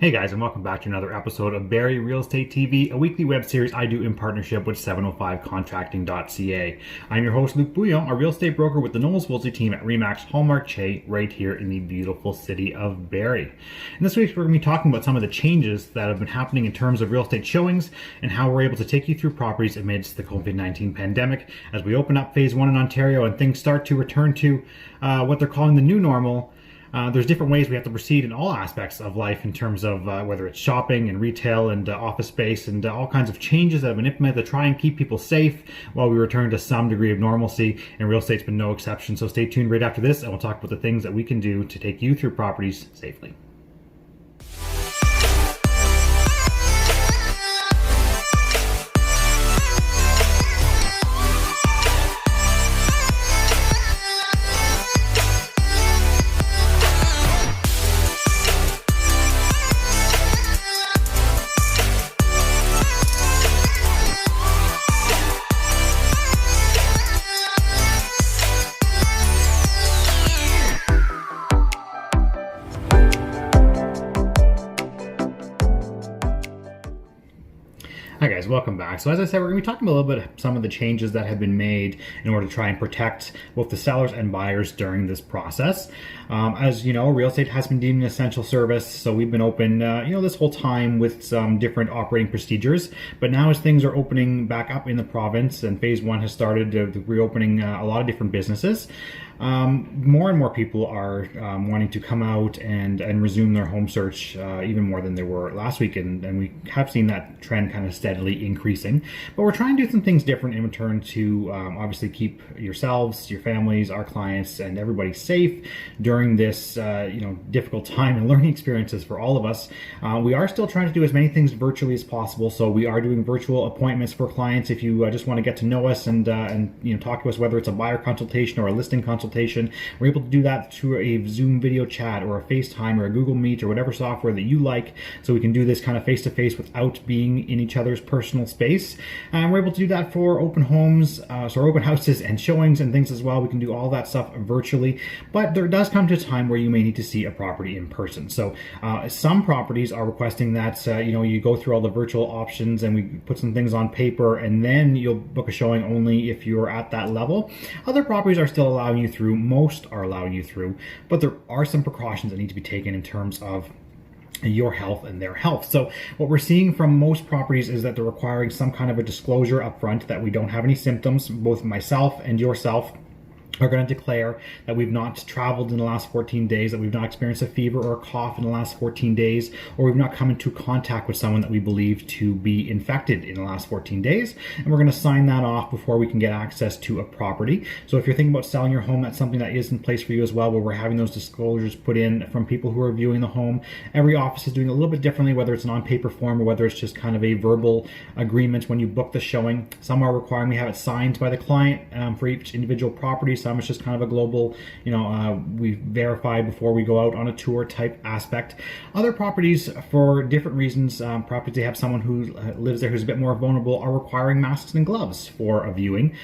Hey guys, and welcome back to another episode of Barrie Real Estate TV, a weekly web series I do in partnership with 705contracting.ca. I'm your host, Luke Bouillon, a real estate broker with the Knowles Woolsey team at RE/MAX Hallmark Che, right here in the beautiful city of Barrie. And this week we're going to be talking about some of the changes that have been happening in terms of real estate showings and how we're able to take you through properties amidst the COVID-19 pandemic as we open up phase one in Ontario and things start to return to what they're calling the new normal. There's different ways we have to proceed in all aspects of life in terms of whether it's shopping and retail and office space and all kinds of changes that have been implemented to try and keep people safe while we return to some degree of normalcy, and real estate's been no exception. So stay tuned right after this and we'll talk about the things that we can do to take you through properties safely. Hi guys, welcome back. So as I said, we're going to be talking a little bit of some of the changes that have been made in order to try and protect both the sellers and buyers during this process. As you know, real estate has been deemed an essential service, so we've been open, this whole time with some different operating procedures. But now as things are opening back up in the province and phase one has started, reopening a lot of different businesses, more and more people are wanting to come out and resume their home search even more than they were last week, and we have seen that trend kind of steadily increasing. But we're trying to do some things different in return to obviously keep yourselves, your families, our clients, and everybody safe during this difficult time and learning experiences for all of us. We are still trying to do as many things virtually as possible, so we are doing virtual appointments for clients. If you just want to get to know us and talk to us, whether it's a buyer consultation or a listing consultation, we're able to do that through a Zoom video chat or a FaceTime or a Google Meet or whatever software that you like, so we can do this kind of face-to-face without being in each other's personal space. And we're able to do that for open homes, so open houses and showings and things as well. We can do all that stuff virtually, but there does come to a time where you may need to see a property in person. So some properties are requesting that you go through all the virtual options and we put some things on paper and then you'll book a showing only if you're at that level. Other properties are still allowing you through, most are allowing you through, but there are some precautions that need to be taken in terms of your health and their health. So what we're seeing from most properties is that they're requiring some kind of a disclosure up front that we don't have any symptoms. Both myself and yourself are going to declare that we've not traveled in the last 14 days, that we've not experienced a fever or a cough in the last 14 days, or we've not come into contact with someone that we believe to be infected in the last 14 days. And we're going to sign that off before we can get access to a property. So if you're thinking about selling your home, that's something that is in place for you as well, where we're having those disclosures put in from people who are viewing the home. Every office is doing a little bit differently, whether it's an on-paper form or whether it's just kind of a verbal agreement when you book the showing. Some are requiring we have it signed by the client for each individual property. Some it's just kind of a global, we verify before we go out on a tour type aspect. Other properties, for different reasons, properties they have someone who lives there who's a bit more vulnerable, are requiring masks and gloves for a viewing.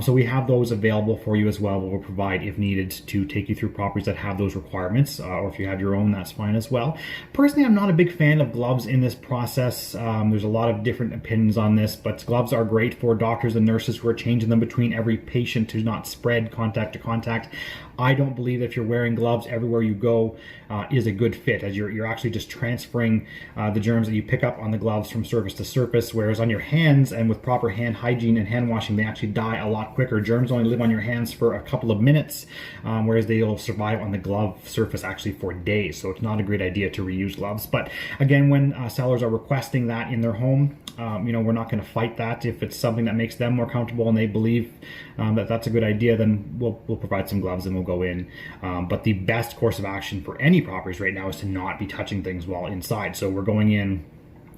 So we have those available for you as well. We'll provide if needed to take you through properties that have those requirements, or if you have your own, that's fine as well. Personally, I'm not a big fan of gloves in this process. There's a lot of different opinions on this, but gloves are great for doctors and nurses who are changing them between every patient to not spread contact to contact. I don't believe that if you're wearing gloves everywhere you go is a good fit, as you're actually just transferring the germs that you pick up on the gloves from surface to surface, whereas on your hands and with proper hand hygiene and hand washing, they actually die a lot quicker. Germs only live on your hands for a couple of minutes, whereas they'll survive on the glove surface actually for days. So it's not a great idea to reuse gloves. But again, when sellers are requesting that in their home, we're not going to fight that. If it's something that makes them more comfortable and they believe that that's a good idea, then we'll provide some gloves and we'll go in. But the best course of action for any properties right now is to not be touching things while inside. So we're going in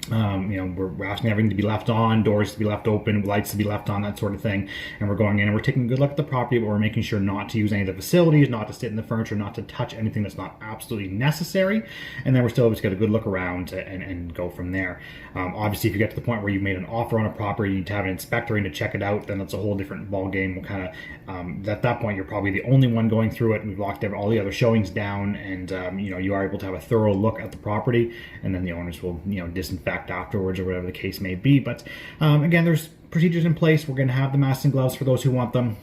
We're asking everything to be left on, doors to be left open, lights to be left on, that sort of thing. And we're going in and we're taking a good look at the property, but we're making sure not to use any of the facilities, not to sit in the furniture, not to touch anything that's not absolutely necessary. And then we're still able to get a good look around and go from there. Obviously, if you get to the point where you've made an offer on a property, you need to have an inspector in to check it out, then that's a whole different ball game. We'll kind of, at that point, you're probably the only one going through it. We've locked all the other showings down, and you are able to have a thorough look at the property, and then the owners will disinfect afterwards or whatever the case may be. But again, there's procedures in place. We're going to have the masks and gloves for those who want them,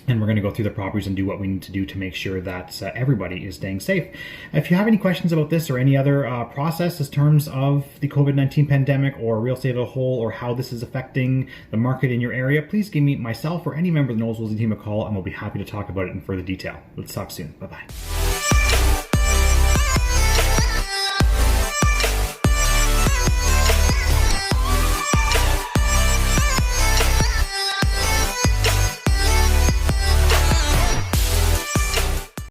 and we're going to go through the properties and do what we need to do to make sure that everybody is staying safe. If you have any questions about this or any other process in terms of the COVID-19 pandemic or real estate as a whole, or how this is affecting the market in your area, please give me, myself, or any member of the Knowles Wilson team a call, and we'll be happy to talk about it in further detail. Let's talk soon. Bye-bye.